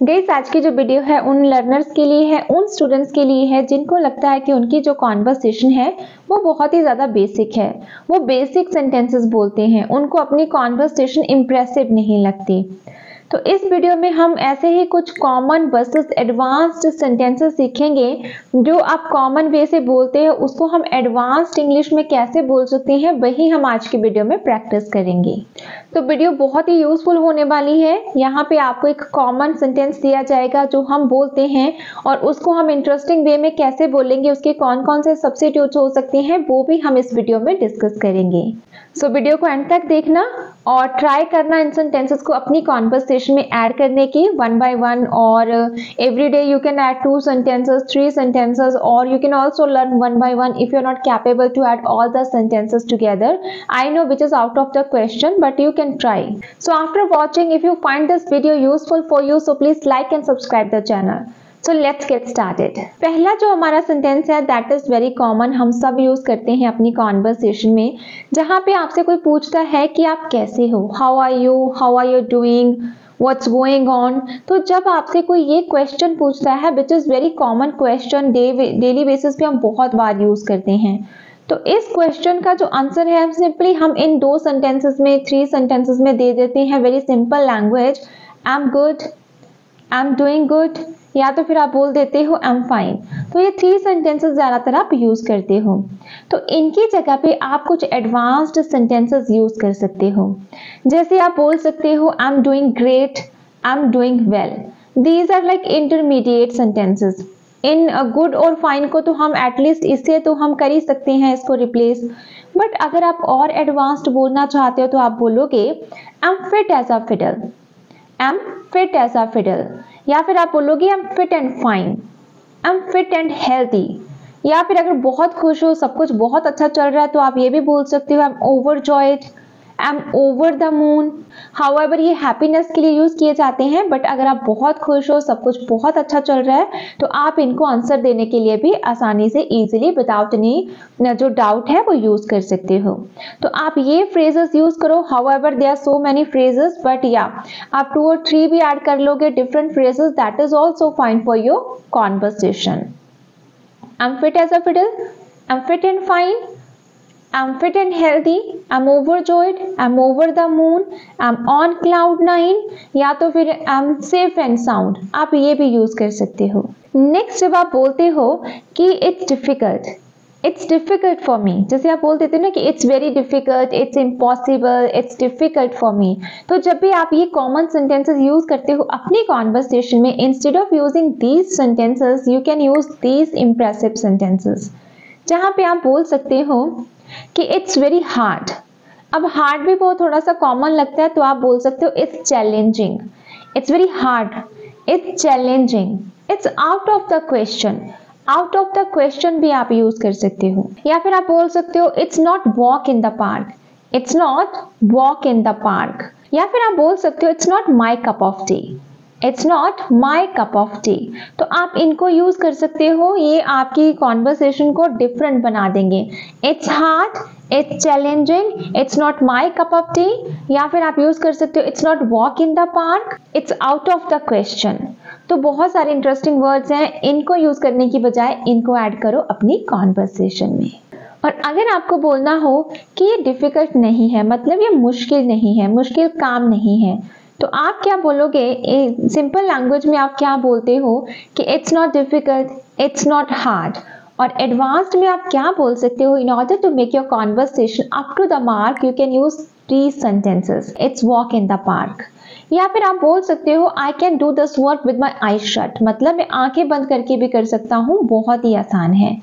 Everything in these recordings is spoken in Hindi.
गाइस, आज की जो वीडियो है उन लर्नर्स के लिए है, उन स्टूडेंट्स के लिए है जिनको लगता है कि उनकी जो कॉन्वर्सेशन है वो बहुत ही ज़्यादा बेसिक है, वो बेसिक सेंटेंसेस बोलते हैं, उनको अपनी कॉन्वर्सेशन इम्प्रेसिव नहीं लगती। तो इस वीडियो में हम ऐसे ही कुछ कॉमन वर्सेस एडवांस्ड सेंटेंसेस सीखेंगे। जो आप कॉमन वे से बोलते हैं उसको हम एडवांस्ड इंग्लिश में कैसे बोल सकते हैं, वही हम आज की वीडियो में प्रैक्टिस करेंगे। तो वीडियो बहुत ही यूजफुल होने वाली है। यहाँ पे आपको एक कॉमन सेंटेंस दिया जाएगा जो हम बोलते हैं और उसको हम इंटरेस्टिंग वे में कैसे बोलेंगे, उसके कौन कौन से सब्स्टिट्यूट्स हो सकते हैं वो भी हम इस वीडियो में डिस्कस करेंगे। सो वीडियो को एंड तक देखना और ट्राई करना इन सेंटेंसेस को अपनी कॉन्वर्सेशन में ऐड करने की वन बाय वन। और every day you can add 2 sentences, 3 sentences, or you can also learn one by one if you're not capable to add all the sentences together. I know which is out of the question, but you can try. So after watching, if you find this video useful for you, so please like and subscribe the channel. So let's get started. पहला जो हमारा सेंटेंस है दैट इज वेरी कॉमन, हम सब यूज करते हैं अपनी कॉन्वर्सेशन में, जहाँ पे आपसे कोई पूछता है कि आप कैसे हो, how are you doing, what's going on. तो जब आपसे कोई ये क्वेश्चन पूछता है which is very common question, daily basis पे हम बहुत बार यूज करते हैं, तो इस क्वेश्चन का जो आंसर है सिंपली हम इन 2 सेंटेंसेस में, 3 सेंटेंसेस में दे देते हैं। Very simple language, I am good, I am doing good, या तो फिर आप बोल देते हो आई एम फाइन। तो ये 3 सेंटेंसेस ज़्यादातर आप यूज करते हो। तो इनकी जगह पे आप कुछ एडवांस्ड सेंटेंसेस यूज कर सकते हो। जैसे आप बोल सकते हो I am doing great, I am doing well. These are like intermediate sentences. इन गुड और फाइन को तो हम एटलीस्ट इससे तो हम कर ही सकते हैं इसको रिप्लेस। बट अगर आप और एडवांस्ड बोलना चाहते हो तो आप बोलोगे I am fit as a fiddle, I am fit as a fiddle. या फिर आप बोलोगे I am fit and fine, I am fit and healthy. या फिर अगर बहुत खुश हो, सब कुछ बहुत अच्छा चल रहा है, तो आप ये भी बोल सकते हो I am overjoyed, I am over the moon. However ये हैप्पीनेस के लिए यूज किए जाते हैं, बट अगर आप बहुत खुश हो, सब कुछ बहुत अच्छा चल रहा है, तो आप इनको आंसर देने के लिए भी आसानी से इजीली विदाउट एनी जो डाउट है वो यूज कर सकते हो। तो आप ये फ्रेजेस यूज करो। However there are so many phrases, but या आप 2 और 3 भी ऐड कर लोगे different phrases, that is also fine for your conversation. I am fit as a fiddle, I am fit and fine, I'm fit and healthy, I'm overjoyed, I'm over the moon, I'm on cloud 9, या तो फिर I'm safe and sound, आप ये भी यूज कर सकते हो। नेक्स्ट जब आप बोलते हो कि it's difficult for me, जैसे आप बोल देते हो ना कि it's very difficult, it's impossible, it's difficult for me, तो जब भी आप ये कॉमन सेंटेंसेस यूज करते हो अपनी कॉन्वर्सेशन में, instead of using these sentences, you can use these impressive sentences, जहाँ पे आप बोल सकते हो कि इट्स वेरी हार्ड। अब हार्ड भी बहुत थोड़ा सा कॉमन लगता है, तो आप बोल सकते हो it's challenging, it's very hard, it's challenging, it's out of the question. Out of the question भी आप यूज कर सकते हो। या फिर आप बोल सकते हो it's not walk in the park, it's not walk in the park. या फिर आप बोल सकते हो it's not my cup of T, it's not my cup of T. तो आप इनको यूज कर सकते हो, ये आपकी कॉन्वर्सेशन को डिफरेंट बना देंगे। It's hard, it's challenging, it's not my cup of T. या फिर आप यूज कर सकते हो it's not walk in the park, it's out of the question. तो बहुत सारे इंटरेस्टिंग वर्ड्स हैं, इनको यूज करने की बजाय इनको ऐड करो अपनी कॉन्वर्सेशन में। और अगर आपको बोलना हो कि ये डिफिकल्ट नहीं है, मतलब ये मुश्किल नहीं है, मुश्किल काम नहीं है, तो आप क्या बोलोगे? सिंपल लैंग्वेज में आप क्या बोलते हो कि it's not difficult, it's not hard. और एडवांस्ड में आप क्या बोल सकते हो? In order to make your conversation up to the mark you can use 3 sentences, it's walk in the park. या फिर आप बोल सकते हो I can do this work with my eyes shut, मतलब मैं आंखें बंद करके भी कर सकता हूँ, बहुत ही आसान है।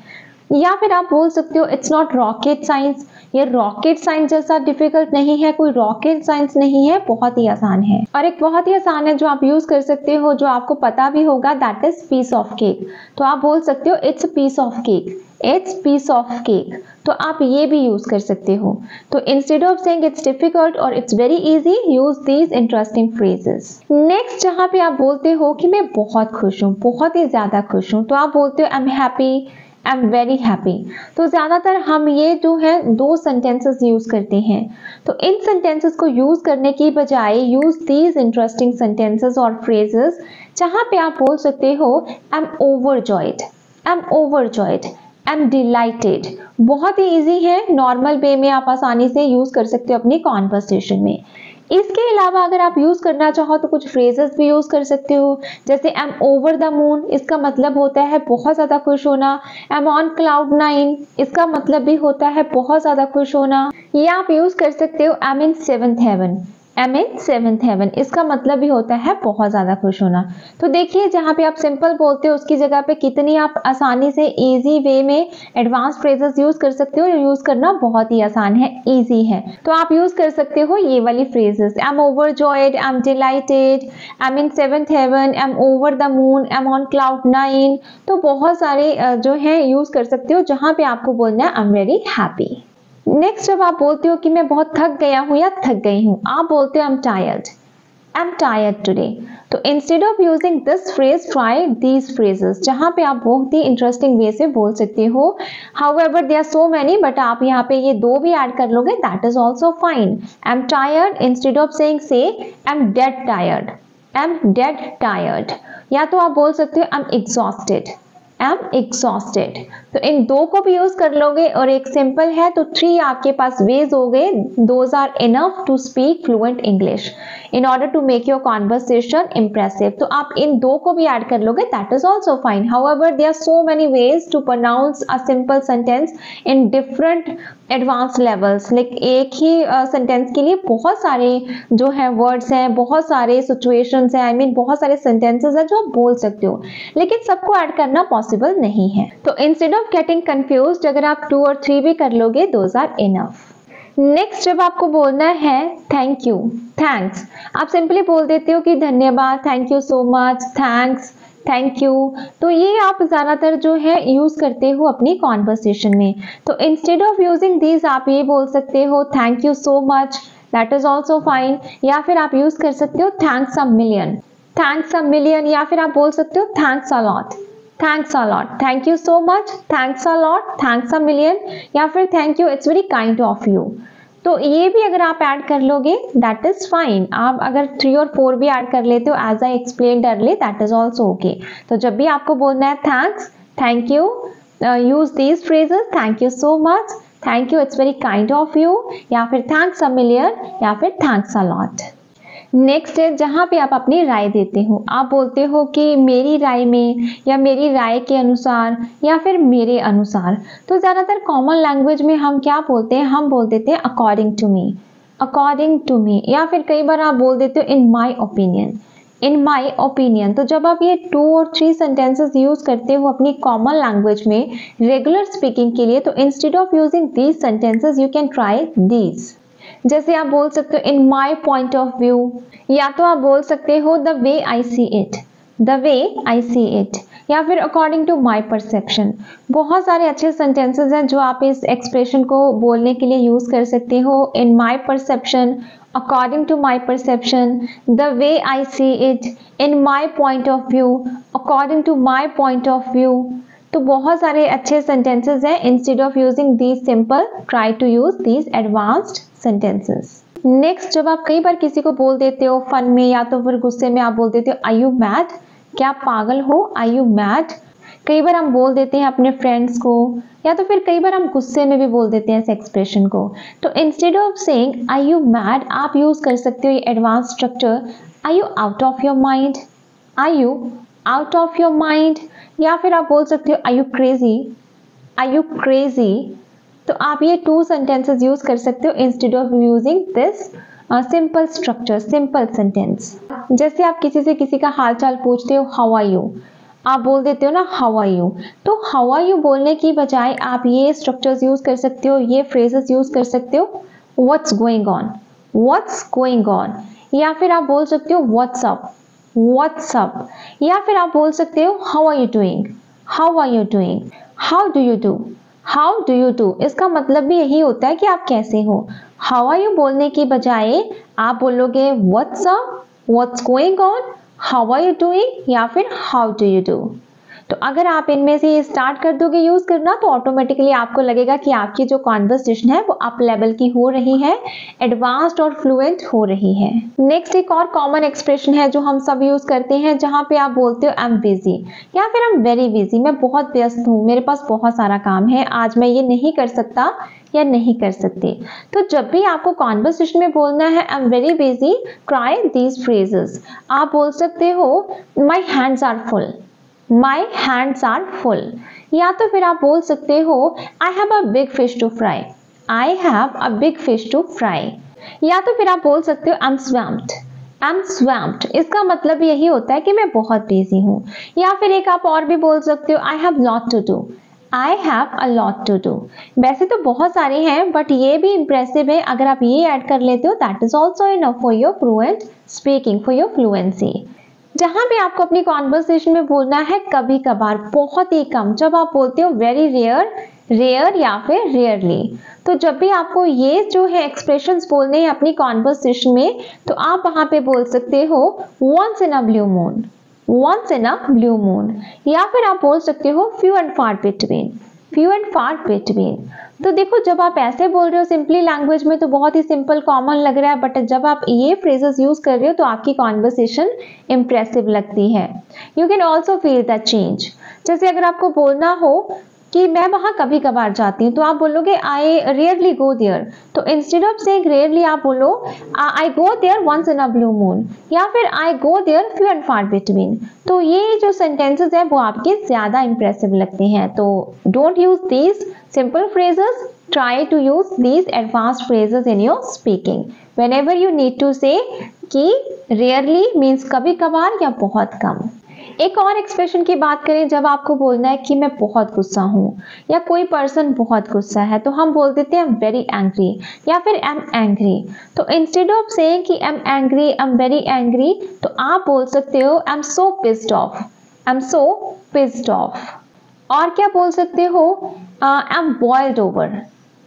या फिर आप बोल सकते हो इट्स नॉट रॉकेट साइंस, ये रॉकेट साइंस जैसा डिफिकल्ट नहीं है, कोई रॉकेट साइंस नहीं है, बहुत ही आसान है। और एक बहुत ही आसान है जो आप यूज कर सकते हो, जो आपको पता भी होगा, that is piece of cake. तो आप बोल सकते हो it's a piece of cake, it's piece of cake. तो आप ये भी यूज कर सकते हो। तो instead of saying it's difficult और it's very easy, use these interesting phrases. Next जहाँ पे आप बोलते हो कि मैं बहुत खुश हूँ, बहुत ही ज्यादा खुश हूँ, तो आप बोलते हो I am happy, I am very happy. तो ज़्यादातर हम ये जो है दो सेंटेंसेस यूज़ करते हैं। तो इन सेंटेंसेस को यूज़ करने की बजाय यूज़ दीज इंटरेस्टिंग सेंटेंसेस और फ्रेजेस जहाँ पे आप बोल सकते हो I am overjoyed, I am overjoyed, I am dilated. बहुत ही ईजी है, नॉर्मल वे में आप आसानी से यूज़ कर सकते हो अपनी कॉन्वर्सेशन में। इसके अलावा अगर आप यूज़ करना चाहो तो कुछ फ्रेजेस भी यूज़ कर सकते हो, जैसे आई एम ओवर द मून, इसका मतलब होता है बहुत ज़्यादा खुश होना। आई एम ऑन क्लाउड 9, इसका मतलब भी होता है बहुत ज़्यादा खुश होना। या आप यूज़ कर सकते हो I am in seventh heaven, I am in seventh heaven, इसका मतलब भी होता है बहुत ज़्यादा खुश होना। तो देखिए जहाँ पे आप सिंपल बोलते हो उसकी जगह पे कितनी आप आसानी से इजी वे में एडवांस फ्रेजेस यूज़ कर सकते हो। यूज़ करना बहुत ही आसान है, इजी है। तो आप यूज़ कर सकते हो ये वाली phrases, I am overjoyed, I am delighted, I am in seventh heaven, I am over the moon, I am on cloud 9। तो बहुत सारे जो है यूज़ कर सकते हो जहाँ पे आपको बोलना है I am very happy. Next जब आप बोलते हो कि मैं बहुत थक गया हूँ या थक गई हूँ, आप बोलते हो I am tired, I am tired today. तो instead of using this phrase try these phrases, जहाँ पे आप बहुत ही इंटरेस्टिंग वे से बोल सकते हो। However there are so many, but आप यहाँ पे ये दो भी ऐड कर लोगे that is also fine. I am tired instead of saying say I am dead tired, I am dead tired. या तो आप बोल सकते हो I am exhausted, I am exhausted. तो इन दो को भी यूज कर लोगे और एक सिंपल है तो 3 आपके पास वेज हो गए। Those are enough to speak fluent English in order to make your conversation impressive. तो आप इन दो को भी ऐड कर लोगे that is also fine. However there are so many ways to pronounce a simple sentence in different advance levels. Like एक ही सेंटेंस के लिए बहुत सारे जो है वर्ड्स हैं, बहुत सारे सिचुएशंस हैं, आई मीन बहुत सारे सेंटेंसेस हैं जो आप बोल सकते हो, लेकिन सबको ऐड करना पॉसिबल नहीं है। तो इंस्टेड ऑफ गेटिंग कंफ्यूज्ड अगर आप 2 और 3 भी कर लोगे दोज आर इनफ। नेक्स्ट जब आपको बोलना है थैंक यू, थैंक्स, आप सिंपली बोल देते हो कि धन्यवाद, thank you so much, thanks, thank you. तो ये आप ज़्यादातर जो है यूज़ करते हो अपनी कॉन्वर्सेशन में। तो इंस्टेड ऑफ यूजिंग दीज आप ये बोल सकते हो thank you so much, that is also fine. या फिर आप यूज़ कर सकते हो thanks a million, thanks a million. या फिर आप बोल सकते हो thanks a lot, thanks a lot, thank you so much, thanks a lot, thanks a million. या फिर thank you, it's very kind of you. तो ये भी अगर आप ऐड कर लोगे दैट इज फाइन। आप अगर 3 और 4 भी ऐड कर लेते हो as I explain early that is also okay. तो जब भी आपको बोलना है thanks, thank you, use these phrases, thank you so much, thank you, it's very kind of you, या फिर थैंक्स अ मिलियन, या फिर थैंक्स अ लॉट। नेक्स्ट है जहाँ पे आप अपनी राय देते हो, आप बोलते हो कि मेरी राय में, या मेरी राय के अनुसार, या फिर मेरे अनुसार। तो ज़्यादातर कॉमन लैंग्वेज में हम क्या बोलते हैं, हम बोल देते हैं according to me, according to me. या फिर कई बार आप बोल देते हो in my opinion, in my opinion. तो जब आप ये 2 और 3 सेंटेंसेस यूज करते हो अपनी कॉमन लैंग्वेज में रेगुलर स्पीकिंग के लिए, तो instead of using these sentences you can try these. जैसे आप बोल सकते हो in my point of view, या तो आप बोल सकते हो the way I see it, the way I see it, या फिर अकॉर्डिंग टू माई परसेप्शन। बहुत सारे अच्छे सेंटेंसेस हैं जो आप इस एक्सप्रेशन को बोलने के लिए यूज कर सकते हो। In my perception, according to my perception, the way I see it, in my point of view, according to my point of view. तो बहुत सारे अच्छे सेंटेंसेस हैं। Instead of using these simple, try to use these advanced sentences. Next जब आप कई बार किसी को बोल देते हो फन में या तो फिर गुस्से में, आप बोल देते हो आर यू मैड, क्या आप पागल हो, आर यू मैड। कई बार हम बोल देते हैं अपने फ्रेंड्स को, या तो फिर कई बार हम गुस्से में भी बोल देते हैं इस एक्सप्रेशन को। तो instead of saying are you mad आप यूज कर सकते हो ये advance structure, are you out of your mind, are you out of your mind. या फिर आप बोल सकते हो are you crazy, are you crazy. तो आप ये 2 सेंटेंसेस यूज कर सकते हो instead of using this simple structure, simple sentence. जैसे आप किसी से किसी का हालचाल पूछते हो हाउ आर यू, आप बोल देते हो ना हाउ आर यू। तो हाउ आर यू बोलने की बजाय आप ये स्ट्रक्चर्स यूज कर सकते हो, ये फ्रेजेस यूज कर सकते हो what's going on, what's going on. या फिर आप बोल सकते हो व्हाट्स अप, व्हाट्स अप। या फिर आप बोल सकते हो how are you doing, how are you doing, how do you do, how do you do. इसका मतलब भी यही होता है कि आप कैसे हो। हाउ आर यू बोलने की बजाय आप बोलोगे what's up, what's going on, how are you doing, या फिर हाउ डू यू डू। तो अगर आप इनमें से स्टार्ट कर दोगे यूज करना तो ऑटोमेटिकली आपको लगेगा कि आपकी जो कॉन्वर्सेशन है वो अप लेवल की हो रही है, एडवांस्ड और फ्लुएंट हो रही है। नेक्स्ट एक और कॉमन एक्सप्रेशन है जो हम सब यूज करते हैं, जहां पे आप बोलते हो आई एम बिजी या फिर आई एम वेरी बिजी, मैं बहुत व्यस्त हूँ, मेरे पास बहुत सारा काम है, आज मैं ये नहीं कर सकता या नहीं कर सकते। तो जब भी आपको कॉन्वर्सेशन में बोलना है I am very busy, try these phrases. आप बोल सकते हो my hands are full, my hands are full, या तो फिर आप बोल सकते हो I have a big fish to fry, I have a big fish to fry, या तो फिर आप बोल सकते हो आई एम स्वैम्प्ड, आई एम स्वैम्प्ड। इसका मतलब यही होता है कि मैं बहुत बिजी हूँ। या फिर एक आप और भी बोल सकते हो I have lot to do, I have a lot to do। वैसे तो बहुत सारे हैं बट ये भी इंप्रेसिव है, अगर आप ये ऐड कर लेते हो that is also enough for your fluent speaking, for your fluency. जहां भी आपको अपनी कॉन्वर्सेशन में बोलना है कभी कभार, बहुत ही कम, जब आप बोलते हो वेरी रेयर, रेयर या फिर रेयरली। तो जब भी आपको ये जो है एक्सप्रेशंस बोलने हैं अपनी कॉन्वर्सेशन में, तो आप वहां पे बोल सकते हो once in a blue moon, once in a blue moon, या फिर आप बोल सकते हो few and far between, few and far between। तो देखो जब आप ऐसे बोल रहे हो सिंपली लैंग्वेज में तो बहुत ही सिंपल कॉमन लग रहा है, बट जब आप ये फ्रेजेस यूज कर रहे हो तो आपकी कॉन्वर्सेशन इंप्रेसिव लगती है। You can also feel the change. जैसे अगर आपको बोलना हो कि मैं वहां कभी कभार जाती हूँ, तो आप बोलोगे आई रेयरली गो देयर, तो इंस्टेड ऑफ सेइंग रेयरली आप बोलो I go there once in a blue moon, या फिर I go there few and far between. तो ये जो सेंटेंसेस है वो आपके ज्यादा इंप्रेसिव लगते हैं। तो don't use these simple phrases, try to use these advanced phrases in your speaking whenever you need to say कि रेयरली मीन्स कभी कभार या बहुत कम। एक और एक्सप्रेशन की बात करें, जब आपको बोलना है कि मैं बहुत गुस्सा हूँ या कोई पर्सन बहुत गुस्सा है, तो हम बोल देते हैं आई एम वेरी एंग्री या फिर आई एम एंग्री। तो इंस्टेड ऑफ सेइंग कि I am angry, I am very angry, तो आप बोल सकते हो I am so pissed off, I am so pissed off. और क्या बोल सकते हो I M boiled over,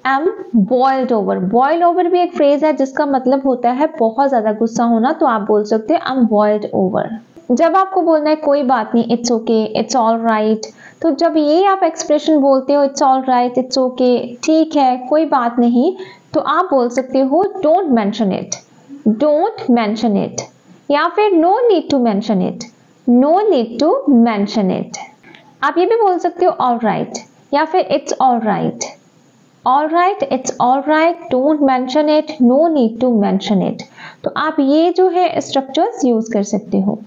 I am boiled over. Boil over भी एक फ्रेज है जिसका मतलब होता है बहुत ज्यादा गुस्सा होना, तो आप बोल सकते हो आई एम बॉइल्ड ओवर। जब आपको बोलना है कोई बात नहीं, it's okay, it's all right, तो जब ये आप एक्सप्रेशन बोलते हो it's all right, it's okay, ठीक है, कोई बात नहीं, तो आप बोल सकते हो don't mention it, don't mention it, या फिर no need to mention it, no need to mention it. आप ये भी बोल सकते हो ऑल राइट या फिर it's all right, all right, it's all right, don't mention it, no need to mention it. तो आप ये जो है स्ट्रक्चर्स यूज कर सकते हो।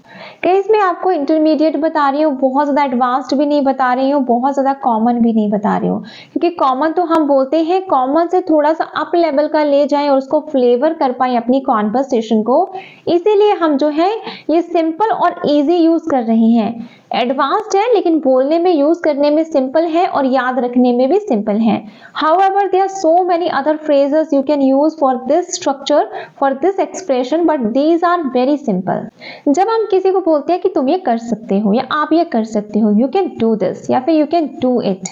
कहीं इसमें आपको इंटरमीडिएट बता रही हूँ, बहुत ज्यादा एडवांस्ड भी नहीं बता रही हूँ, बहुत ज्यादा कॉमन भी नहीं बता रही हूँ, क्योंकि कॉमन तो हम बोलते हैं कॉमन से थोड़ा सा अप लेवल का ले जाएं और उसको फ्लेवर कर पाए अपनी कॉन्वर्सेशन को, इसीलिए हम जो है ये सिंपल और इजी यूज कर रहे हैं। एडवांस्ड है लेकिन बोलने में यूज करने में सिंपल है और याद रखने में भी सिंपल है। However, there are so many other phrases you can use for this structure, for this expression, but these are very simple. जब हम किसी को बोलते हैं कि तुम ये कर सकते हो या आप ये कर सकते हो, you can do this या फिर you can do it,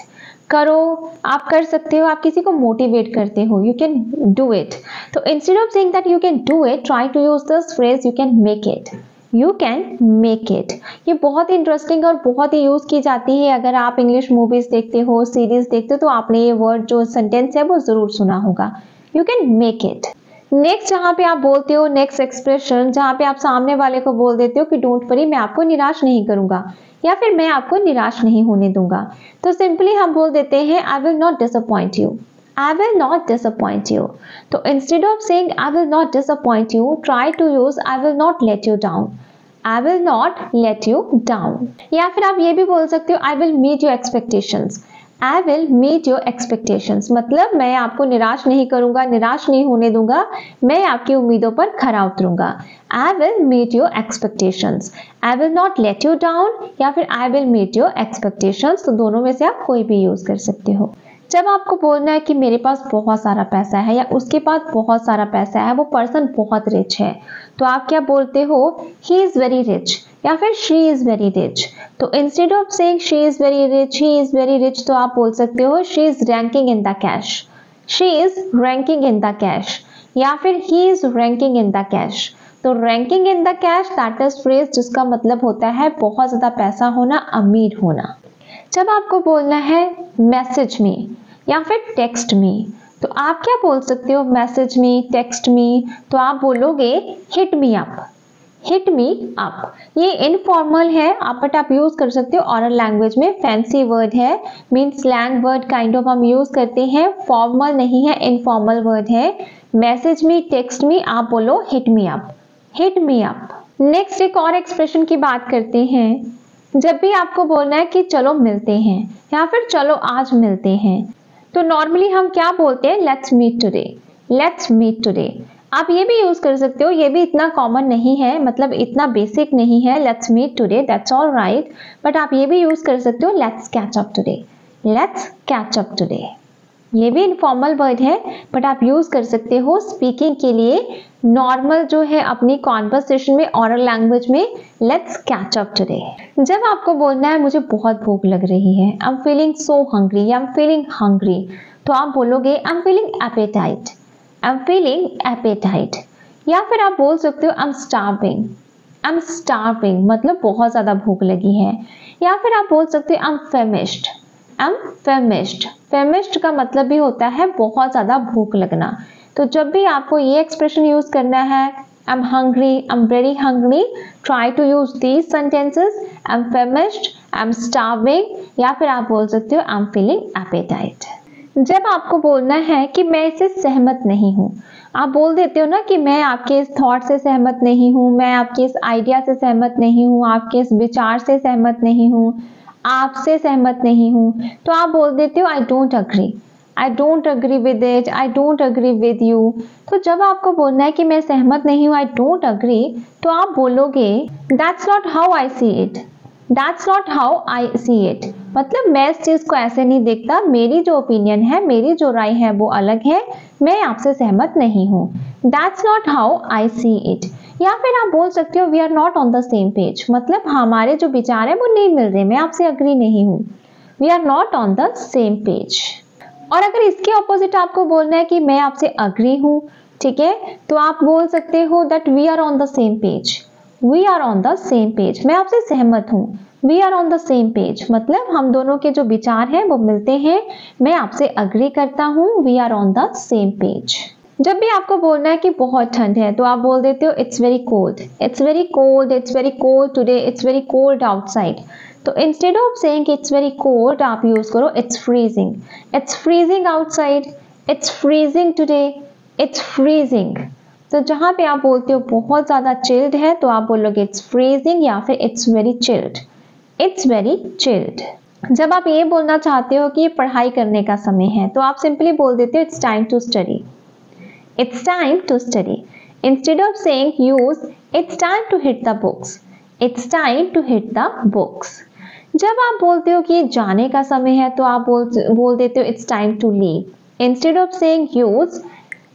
करो, आप कर सकते हो, आप किसी को मोटिवेट करते हो, you can do it। तो instead of saying that you can do it, try to use this phrase you can make it, you can make it. ये बहुत इंटरेस्टिंग और बहुत ही यूज की जाती है। अगर आप इंग्लिश मूवीज देखते हो, सीरीज देखते हो, तो आपने ये वर्ड जो सेंटेंस है वो जरूर सुना होगा, you can make it. Next जहाँ पे आप बोलते हो, नेक्स्ट एक्सप्रेशन जहाँ पे आप सामने वाले को बोल देते हो कि डोंट वरी, मैं आपको निराश नहीं करूंगा या फिर मैं आपको निराश नहीं होने दूंगा, तो सिंपली हम बोल देते हैं I will not disappoint you, I will not disappoint you। तो instead of saying I will not disappoint you, try to use I will not let you down, I will not let you down। या फिर आप ये भी बोल सकते हो I will meet your expectations, I will meet your expectations, मतलब मैं आपको निराश नहीं करूंगा, निराश नहीं होने दूंगा, मैं आपकी उम्मीदों पर खरा उतरूंगा। I will meet your expectations, I will not let you down या फिर I will meet your expectations। तो दोनों में से आप कोई भी यूज कर सकते हो। जब आपको बोलना है कि मेरे पास बहुत सारा पैसा है या उसके पास बहुत सारा पैसा है, वो पर्सन बहुत रिच है, तो आप क्या बोलते हो, ही इज वेरी रिच या फिर शी इज वेरी रिच। तो instead of saying she is very rich, he is very rich, तो आप बोल सकते हो she is raking in the cash, she is raking in the cash, या फिर he is raking in the cash. तो raking in the cash that is phrase जिसका मतलब होता है बहुत ज़्यादा पैसा होना, अमीर होना। जब आपको बोलना है मैसेज में या फिर टेक्स्ट में, तो आप क्या बोल सकते हो मैसेज में, टेक्स्ट में? तो आप बोलोगे hit me up, hit me up. ये इनफॉर्मल है आप, बट आप यूज कर सकते हो ऑरल लैंग्वेज में। फैंसी वर्ड है, mean slang word kind of हम यूज करते हैं, फॉर्मल नहीं है, इनफॉर्मल वर्ड है। मैसेज में, टेक्स्ट में आप बोलो hit me up, hit me up. Next एक और एक्सप्रेशन की बात करते हैं। जब भी आपको बोलना है कि चलो मिलते हैं या फिर चलो आज मिलते हैं, तो नॉर्मली हम क्या बोलते हैं? Let's meet today, let's meet today. आप ये भी यूज कर सकते हो, ये भी इतना कॉमन नहीं है, मतलब इतना बेसिक नहीं है let's meet today, that's all right. But आप ये भी यूज कर सकते हो let's catch up today, let's catch up today. ये भी इनफॉर्मल वर्ड है, बट आप यूज कर सकते हो स्पीकिंग के लिए, नॉर्मल जो है अपनी कॉन्वर्सेशन में, ऑरल लैंग्वेज में, लेट्स कैच अप टुडे। जब आपको बोलना है मुझे बहुत भूख लग रही है, I am feeling so hungry, I am feeling hungry, तो आप बोलोगे I am feeling appetite, I am feeling appetite. या फिर आप बोल सकते हो I am starving, I am starving, मतलब बहुत ज्यादा भूख लगी है। या फिर आप बोल सकते हो I am famished, I am फेमिश्ड। फेमिश्ड का मतलब भी होता है बहुत ज्यादा भूख लगना। तो जब भी आपको ये एक्सप्रेशन यूज करना है, I am hungry, I am very hungry, try to use these sentences, I am famished, I am starving, या फिर आप बोल सकते हो आई एम फीलिंग एपेटाइट। जब आपको बोलना है कि मैं इससे सहमत नहीं हूँ, आप बोल देते हो ना कि मैं आपके इस थॉट से सहमत नहीं हूँ, मैं आपके इस आइडिया से सहमत नहीं हूँ, आपके इस विचार से सहमत नहीं हूँ, आपसे सहमत नहीं हूँ, तो आप बोल देते हो I don't agree, I don't agree with it, I don't agree with you. तो जब आपको बोलना है कि मैं सहमत नहीं हूँ, आई डोंट अग्री, तो आप बोलोगे that's not how I see it, that's not how I see it, मतलब मैं इस चीज को ऐसे नहीं देखता, मेरी जो ओपिनियन है, मेरी जो राय है वो अलग है, मैं आपसे सहमत नहीं हूँ, that's not how I see it. या फिर आप बोल सकते हो we are not on the same page, मतलब हमारे जो विचार है वो नहीं मिल रहे, मैं आपसे अग्री नहीं हूँ, we are not on the same page. और अगर इसके ऑपोजिट आपको बोलना है कि मैं आपसे अग्री हूँ, ठीक है, तो आप बोल सकते हो that we are on the same page, we are on the same page, मैं आपसे सहमत हूँ, we are on the same page, मतलब हम दोनों के जो विचार हैं वो मिलते हैं, मैं आपसे अग्री करता हूँ, we are on the same page. जब भी आपको बोलना है कि बहुत ठंड है, तो आप बोल देते हो it's very cold, it's very cold, it's very cold today, it's very cold outside. तो instead of saying it's very cold आप यूज करो it's freezing, it's freezing outside, it's freezing today, it's freezing. तो जहां पे आप बोलते हो बहुत ज्यादा चिल्ड है, तो आप बोलोगे इट्स फ्रीजिंग या फिर it's very chilled, it's very chilled. जब आप ये बोलना चाहते हो कि ये पढ़ाई करने का समय है, तो आप सिंपली बोल देते हो it's time to study, it's time to study. Instead of saying use, it's time to hit the books. It's time to hit the books. जब आप बोलते हो कि ये जाने का समय है, तो आप बोल देते हो it's time to leave. Instead of saying use,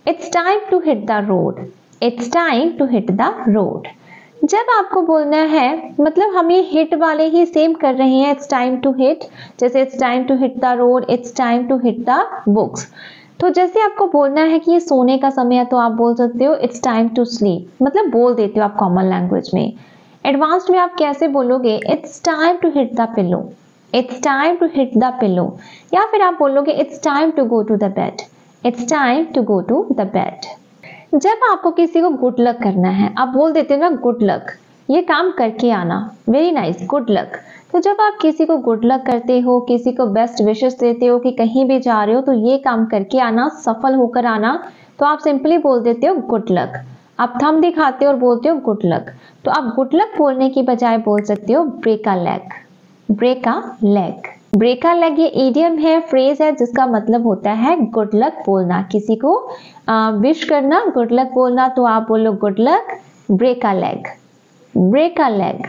it's time to hit the road. It's time to hit the road. जब आपको बोलना है, मतलब हम ये हिट वाले ही सेम कर रहे हैं, it's time to hit, जैसे it's time to hit the road, it's time to hit the books. तो जैसे आपको बोलना है कि ये सोने का समय है, तो आप बोल सकते हो इट्स टाइम टू स्लीप, मतलब बोल देते हो आप कॉमन लैंग्वेज में। एडवांस्ड में आप कैसे बोलोगे it's time to hit the pillow, it's time to hit the pillow. या फिर आप बोलोगे it's time to go to the bed, it's time to go to the bed. जब आपको किसी को गुड लक करना है, आप बोल देते हो ना गुड लक, ये काम करके आना, वेरी नाइस, गुड लक। तो जब आप किसी को गुड लक करते हो, किसी को बेस्ट विशेस देते हो कि कहीं भी जा रहे हो तो ये काम करके आना, सफल होकर आना, तो आप सिंपली बोल देते हो गुड लक। आप थंब दिखाते हो और बोलते हो गुड लक। तो आप गुड लक बोलने की बजाय बोल सकते हो break a leg, break a leg. Break a leg ये इडियम है, फ्रेज है, जिसका मतलब होता है गुड लक बोलना, किसी को विश करना, गुड लक बोलना। तो आप बोलो good luck, break a leg, break a leg.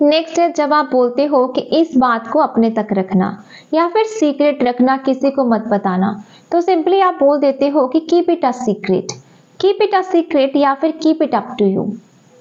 Next है जब आप बोलते हो कि इस बात को अपने तक रखना या फिर सीक्रेट रखना, किसी को मत बताना, तो सिंपली आप बोल देते हो कि keep it a secret, keep it a secret, या फिर keep it up to you,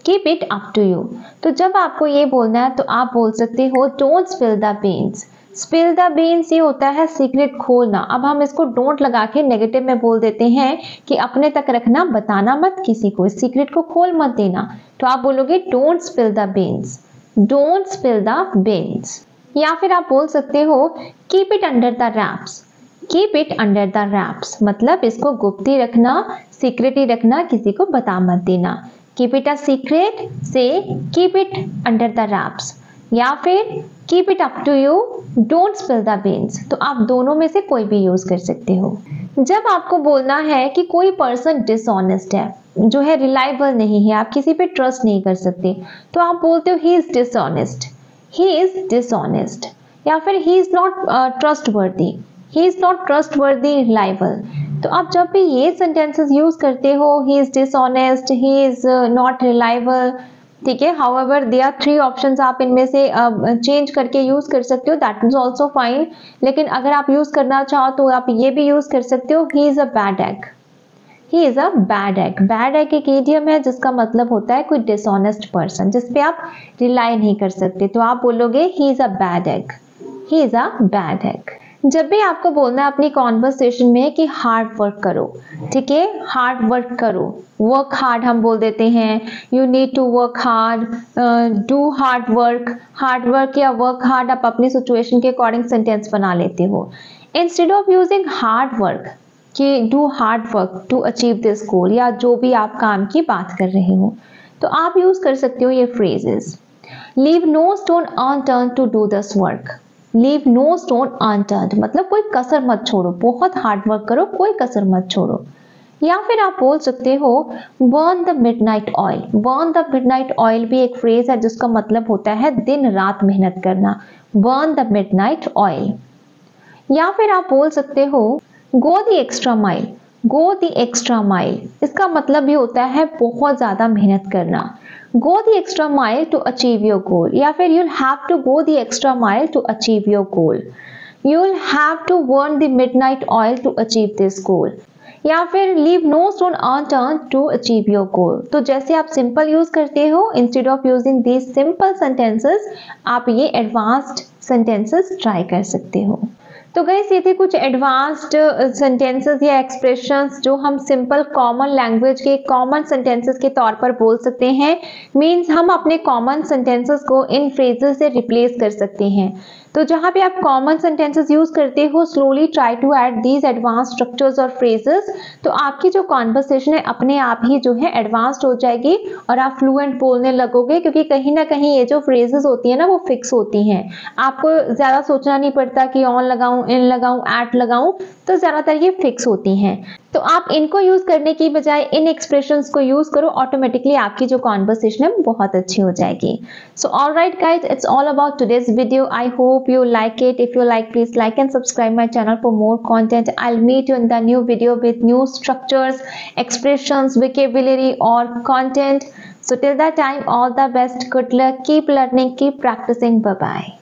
keep it up to you. तो जब आपको ये बोलना है, तो आप बोल सकते हो don't spill the beans, spill the beans ये होता है सीक्रेट खोलना। अब हम इसको डोंट लगा के नेगेटिव में बोल देते हैं कि अपने तक रखना, बताना मत किसी को, इस सीक्रेट को खोल मत देना। तो आप बोलोगे don't spill the beans, don't spill the beans. या फिर आप बोल सकते हो keep it under the wraps, keep it under the wraps, मतलब इसको गुप्त ही रखना, सीक्रेट ही रखना, किसी को बता मत देना। कीप इट अ सीक्रेट से keep it under the wraps, या फिर keep it up to you, don't spill the beans. तो आप दोनों में से कोई भी यूज कर सकते हो। जब आपको बोलना है कि कोई पर्सन डिसऑनेस्ट है, जो है रिलायबल नहीं है, आप किसी पे ट्रस्ट नहीं कर सकते, तो आप बोलते हो he is dishonest, he is dishonest, या फिर he is not trustworthy, he is not trustworthy, reliable. तो आप जब भी ये सेंटेंसेस यूज करते हो, he is dishonest, he is not reliable, ठीक है, हाउएवर देयर आर 3 ऑप्शंस, आप इनमें से चेंज करके यूज कर सकते हो, दैट इज ऑल्सो फाइन। लेकिन अगर आप यूज करना चाहो तो आप ये भी यूज कर सकते हो, he is a bad egg, he is a bad egg. Bad egg एक इडियम है जिसका मतलब होता है कोई डिसऑनेस्ट पर्सन, जिसपे आप रिलाई नहीं कर सकते। तो आप बोलोगे he is a bad egg, he is a bad egg. जब भी आपको बोलना है अपनी कॉन्वर्सेशन में कि हार्ड वर्क करो, ठीक है, हार्ड वर्क करो, वर्क हार्ड हम बोल देते हैं, you need to work hard, do hard work या वर्क हार्ड आप अपनी सिचुएशन के अकॉर्डिंग सेंटेंस बना लेते हो। Instead of using hard work कि do hard work to achieve this goal, या जो भी आप काम की बात कर रहे हो, तो आप यूज कर सकते हो ये phrases. Leave no stone unturned to do this work, leave no stone unturned मतलब कोई कसर मत छोड़ो, बहुत हार्ड वर्क करो, कोई कसर मत छोड़ो। या फिर आप बोल सकते हो burn the midnight oil, burn the midnight oil भी एक फ्रेज है जिसका मतलब होता है दिन रात मेहनत करना, बर्न द मिडनाइट ऑयल। या फिर आप बोल सकते हो go the extra mile, go the extra mile, इसका मतलब भी होता है बहुत ज्यादा मेहनत करना, go the extra mile to achieve your goal, या फिर you'll have to go the extra mile to achieve your goal, you'll have to burn the midnight oil to achieve this goal, या फिर leave no stone unturned to achieve your goal। तो जैसे आप सिंपल यूज करते हो, instead of using these simple sentences आप ये एडवांस्ड सेंटेंसेस ट्राई कर सकते हो। तो गाइस ये थे कुछ एडवांस्ड सेंटेंसेस या एक्सप्रेशंस जो हम सिंपल कॉमन लैंग्वेज के कॉमन सेंटेंसेस के तौर पर बोल सकते हैं। मींस हम अपने कॉमन सेंटेंसेस को इन फ्रेजेस से रिप्लेस कर सकते हैं। तो जहां पे आप कॉमन सेंटेंसेस यूज करते हो, slowly try to add these advance structures और फ्रेजेस, तो आपकी जो कॉन्वर्सेशन है अपने आप ही जो है एडवांस्ड हो जाएगी और आप फ्लुएंट बोलने लगोगे, क्योंकि कहीं ना कहीं ये जो फ्रेजेस होती है ना वो फिक्स होती हैं। आपको ज्यादा सोचना नहीं पड़ता कि ऑन लगाऊं, इन लगाऊं, एट लगाऊं, तो ज्यादातर ये फिक्स होती हैं। तो आप इनको यूज करने की बजाय इन एक्सप्रेशंस को यूज करो, ऑटोमेटिकली आपकी जो कॉन्वर्सेशन है बहुत अच्छी हो जाएगी। So alright guys, it's all about today's video. I hope you like it. If you like, please like and subscribe my channel for more content. I'll meet you in the new video with new structures, expressions, vocabulary or content. So till that time, all the best, good luck, keep learning, keep practicing. Bye bye.